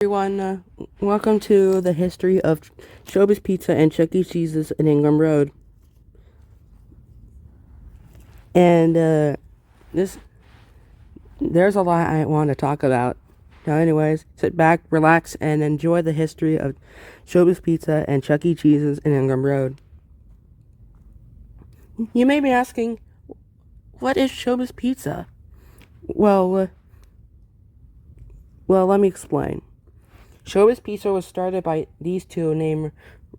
Everyone, welcome to the history of ShowBiz Pizza and Chuck E. Cheese's in Ingram Road. And there's a lot I want to talk about. Now, anyways, sit back, relax, and enjoy the history of ShowBiz Pizza and Chuck E. Cheese's in Ingram Road. You may be asking, what is ShowBiz Pizza? Well, let me explain. ShowBiz Pizza was started by these two named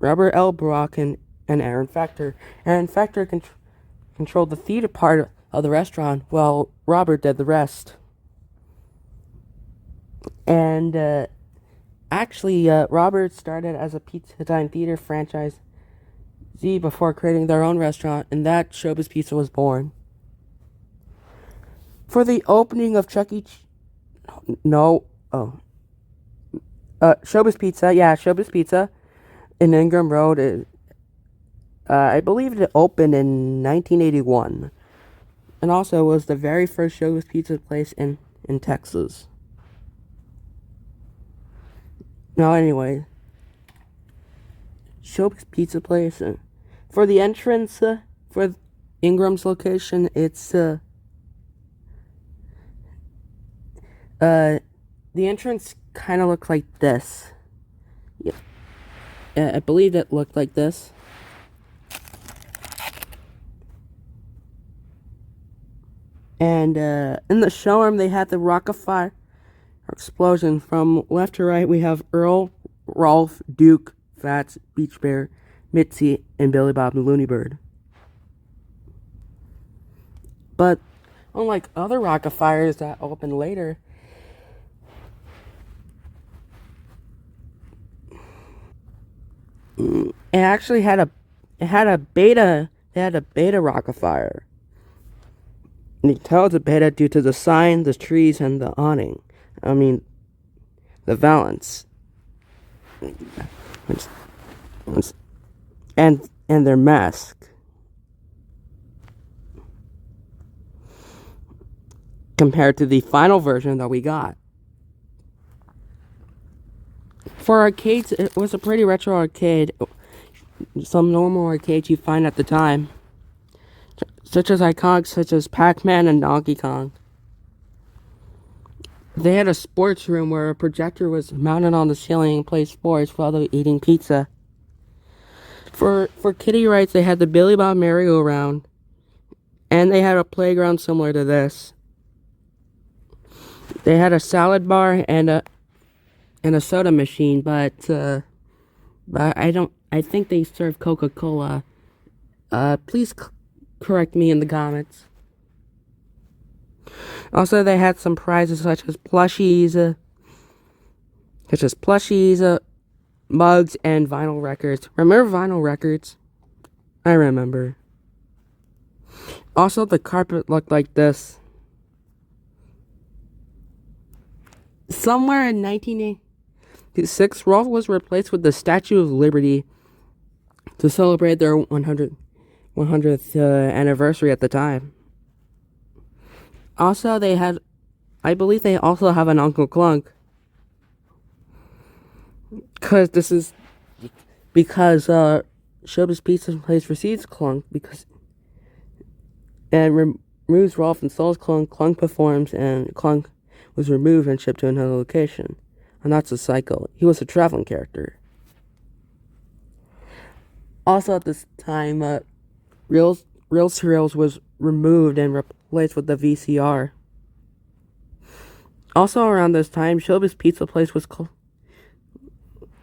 Robert L. Brock and Aaron Factor. Aaron Factor controlled the theater part of the restaurant, while Robert did the rest. And actually, Robert started as a Pizza Time Theater franchise before creating their own restaurant, and that ShowBiz Pizza was born. For the opening of Chuck E. ShowBiz Pizza in Ingram Road. I believe it opened in 1981, and also was the very first ShowBiz Pizza place in Texas. Now, anyway, ShowBiz Pizza place for the entrance for Ingram's location. It's the entrance kind of looked like this. Yeah, I believe it looked like this. And in the showroom, they had the Rock of Fire explosion. From left to right, we have Earl, Rolf, Duke, Fats, Beach Bear, Mitzi, and Billy Bob the Looney Bird. But unlike other Rock of Fires that opened later, it actually had a beta Rock of Fire. And you can tell it's a beta due to the sign, the trees, and the awning. I mean, the valance. And their mask. Compared to the final version that we got. For arcades, it was a pretty retro arcade. Some normal arcades you find at the time, such as iconic such as Pac-Man and Donkey Kong. They had a sports room where a projector was mounted on the ceiling and played sports while they were eating pizza. For kiddie rides, they had the Billy Bob merry-go-round, and they had a playground similar to this. They had a salad bar and a soda machine, but I think they serve Coca-Cola. Please correct me in the comments. Also, they had some prizes such as plushies, mugs, and vinyl records. Remember vinyl records? I remember. Also, the carpet looked like this. Somewhere in 1986, Rolf was replaced with the Statue of Liberty to celebrate their 100th anniversary at the time. Also, I believe they also have an Uncle Clunk. Because ShowBiz Pizza place receives Clunk and removes Rolf and Soul's Clunk. Clunk performs, and Clunk was removed and shipped to another location. And that's a cycle. He was a traveling character. Also at this time, Reels to Reels was removed and replaced with the VCR. Also around this time, ShowBiz Pizza Place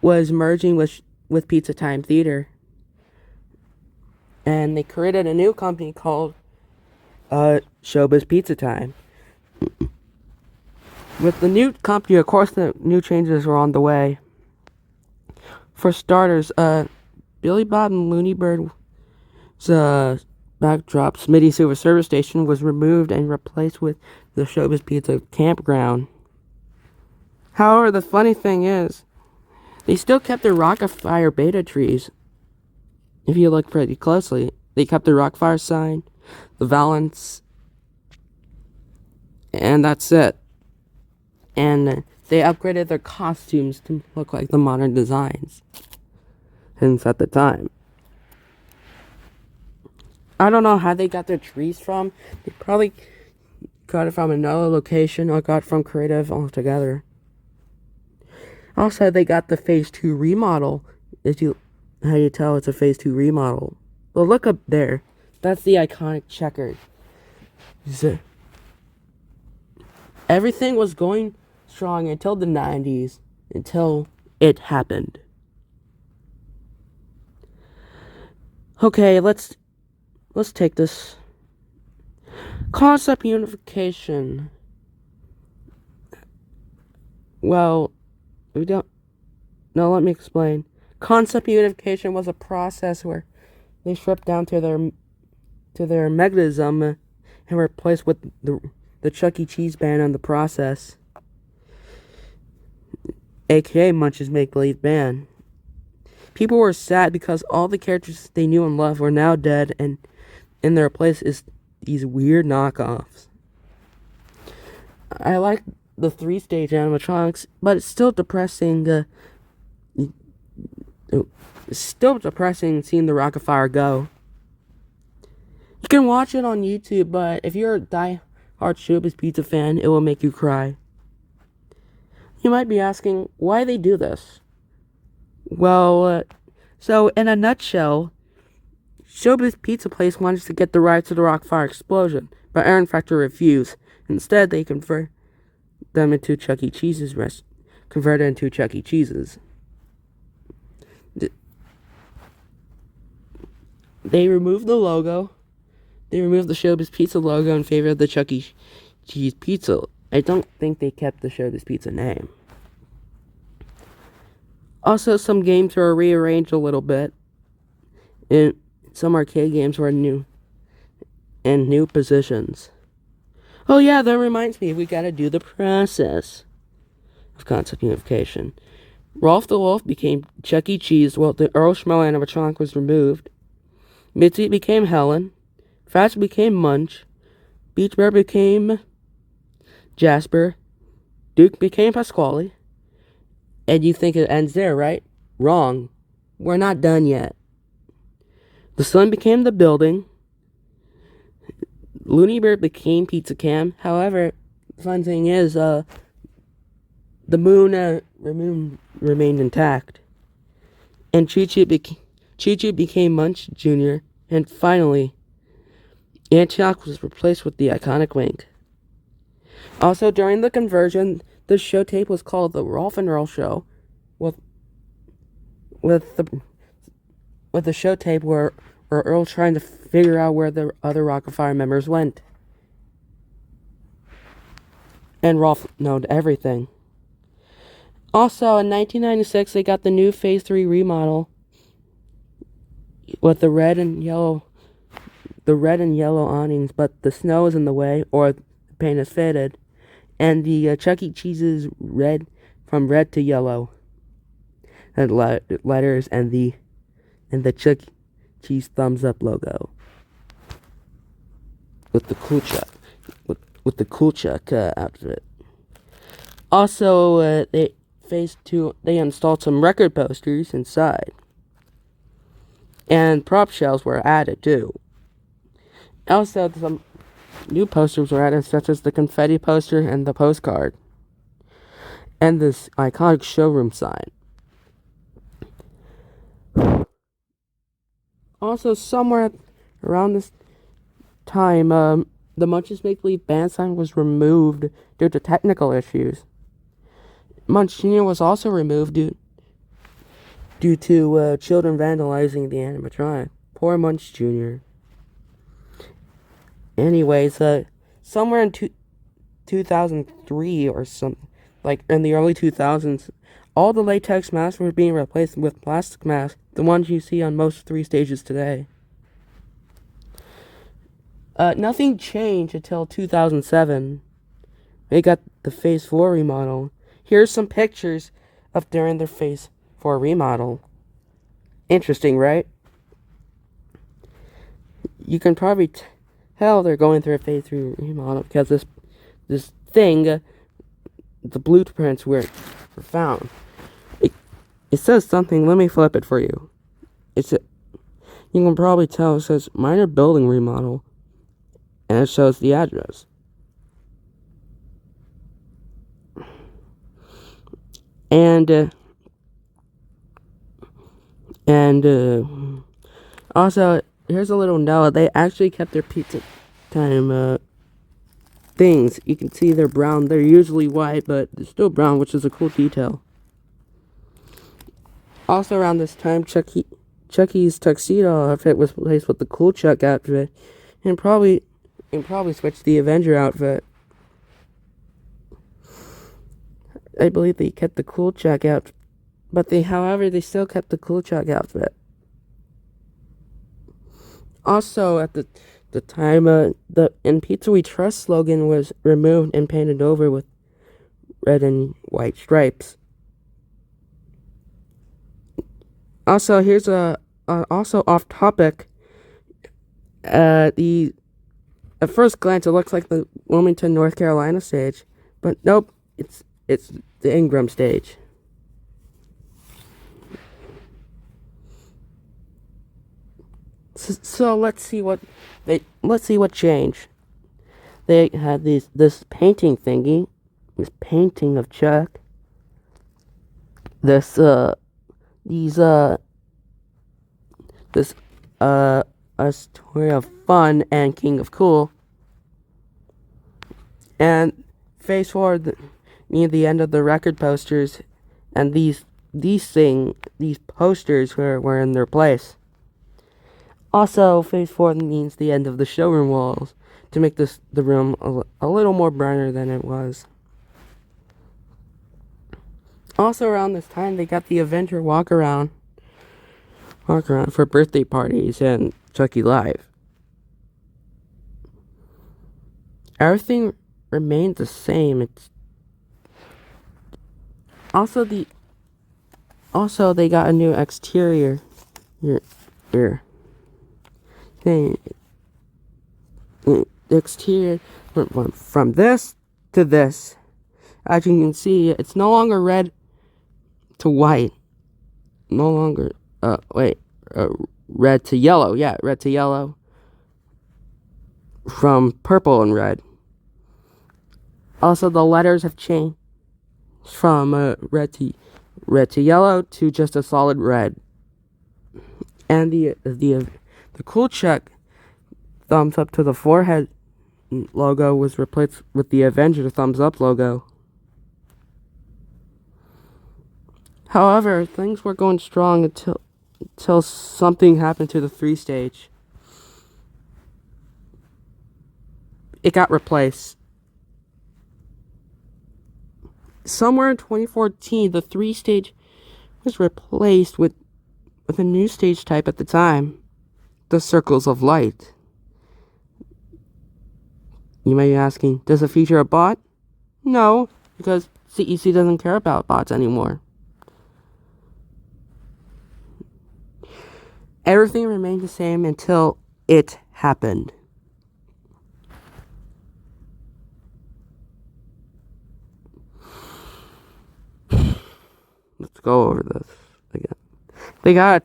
was merging with Pizza Time Theater. And they created a new company called ShowBiz Pizza Time. With the new company, of course, the new changes were on the way. For starters, Billy Bob and Looney Bird's backdrop, Smitty Silver Service Station, was removed and replaced with the ShowBiz Pizza Campground. However, the funny thing is, they still kept their Rock of Fire beta trees. If you look pretty closely, they kept the Rockfire sign, the valance, and that's it. And they upgraded their costumes to look like the modern designs. Hence at the time. I don't know how they got their trees from. They probably got it from another location or got it from creative altogether. Also, they got the Phase 2 remodel. How you tell it's a Phase 2 remodel? Well, look up there. That's the iconic checkered. Everything was going strong until the 90s, until it happened. Okay, let's take this. Concept unification. Well, we don't. No, let me explain. Concept unification was a process where they stripped down to their mechanism and replaced with the Chuck E. Cheese band in the process, aka Munch's Make Believe Band. People were sad because all the characters they knew and loved were now dead, and in their place is these weird knockoffs. I like the 3-stage animatronics, but it's still depressing. It's still depressing seeing the Rocket Fire go. You can watch it on YouTube, but if you're a die-hard ShowBiz Pizza fan, it will make you cry. You might be asking why they do this. Well, so in a nutshell, ShowBiz Pizza Place wanted to get the rights to the Rocket Fire explosion, but Iron Factory refused. Instead, they converted them into Chuck E. Cheese's converted into Chuck E. Cheese's. They removed the logo. They removed the ShowBiz Pizza logo in favor of the Chuck E. Cheese Pizza. I don't think they kept the ShowBiz Pizza name. Also, some games were rearranged a little bit. And some arcade games were new positions. Oh yeah, that reminds me, we gotta do the process of concept unification. Rolf the Wolf became Chuck E. Cheese, while the Earl Schmo animatronic was removed. Mitzi became Helen. Fats became Munch. Beach Bear became Jasper. Duke became Pasquale. And you think it ends there, right? Wrong. We're not done yet. The sun became the building. Looney Bird became Pizza Cam. However, the fun thing is, the moon remained intact. And Choo Choo became Munch Jr. And finally, Antioch was replaced with the iconic Wink. Also, during the conversion, the show tape was called The Rolf and Earl Show, with the show tape where Earl trying to figure out where the other Rocket Fire members went. And Rolf knowed everything. Also, in 1996, they got the new Phase 3 remodel with the red and yellow awnings, but the snow is in the way, or the paint is faded, and the Chuck E. Cheese's red from red to yellow, and letters, and the Chuck E. Cheese thumbs up logo with the cool Chuck with the cool Chuck outfit. Also, Phase 2, they installed some record posters inside. And prop shells were added, too. Also, some new posters were added, such as the confetti poster and the postcard. And this iconic showroom sign. Also, somewhere around this time, the Munch's Make Believe Band sign was removed due to technical issues. Munch Jr. was also removed due to children vandalizing the animatronic. Poor Munch Jr. Anyways, somewhere in 2003 or something, like in the early 2000s, all the latex masks were being replaced with plastic masks, the ones you see on most 3 stages today. Nothing changed until 2007. They got the Phase 4 remodel. Here's some pictures of during their Phase 4 remodel. Interesting, right? You can probably tell they're going through a Phase 3 remodel because this thing, the blueprints were found. It says something. Let me flip it for you. You can probably tell it says minor building remodel, and it shows the address. And also, here's a little note. They actually kept their pizza time things. You can see they're brown. They're usually white, but they're still brown, which is a cool detail. Also around this time, Chucky's tuxedo outfit was replaced with the Cool Chuck outfit, and probably switched the Avenger outfit. I believe they kept the Cool Chuck outfit, but however, they still kept the Cool Chuck outfit. Also, at the time, the "In Pizza We Trust" slogan was removed and painted over with red and white stripes. Also, here's also off topic. At first glance, it looks like the Wilmington, North Carolina stage, but nope, it's the Ingram stage. So let's see what changed. They had this painting thingy, this painting of Chuck. This a story of fun and King of Cool. And phase forward near the end of the record posters, and these posters were in their place. Also, phase 4 means the end of the showroom walls to make the room a little more brighter than it was. Also, around this time, they got the Avenger walk around for birthday parties and Chucky Live. Everything remained the same. It's also they got a new exterior here. The exterior went from this to this. As you can see, it's no longer red to white. No longer red to yellow. Yeah, red to yellow. From purple and red. Also, the letters have changed from red to yellow to just a solid red. And the Cool Chuck thumbs up to the forehead logo was replaced with the Avenger thumbs up logo. However, things were going strong until something happened to the 3 stage. It got replaced. Somewhere in 2014, the 3 stage was replaced with a new stage type at the time, the Circles of Light. You may be asking, does it feature a bot? No, because CEC doesn't care about bots anymore. Everything remained the same until it happened. Let's go over this again.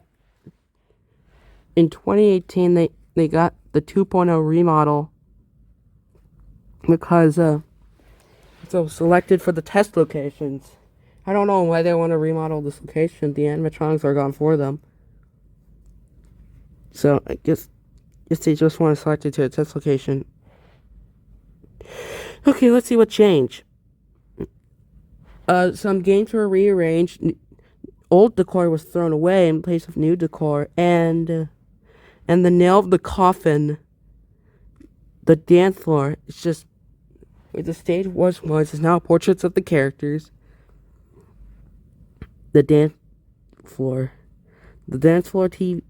In 2018, they got the 2.0 remodel because it was selected for the test locations. I don't know why they want to remodel this location. The animatronics are gone for them. So I guess they just want to select it to a test location. Okay, let's see what changed. Some games were rearranged. Old decor was thrown away in place of new decor, and the nail of the coffin, the dance floor, it's just where the stage once is now portraits of the characters. The dance floor TV.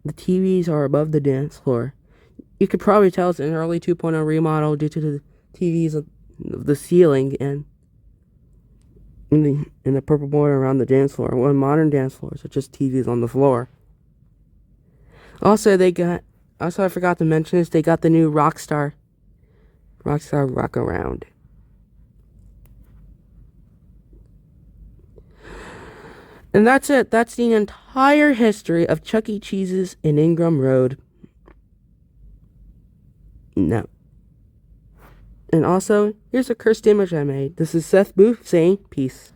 The TVs are above the dance floor. You could probably tell it's an early 2.0 remodel due to the TVs of the ceiling and in the purple border around the dance floor. Well, modern dance floors are just TVs on the floor. Also, I forgot to mention this, they got the new Rockstar Rock Around. And that's it. That's the entire history of Chuck E. Cheese's in Ingram Road. No. And also, here's a cursed image I made. This is Seth Booth saying peace.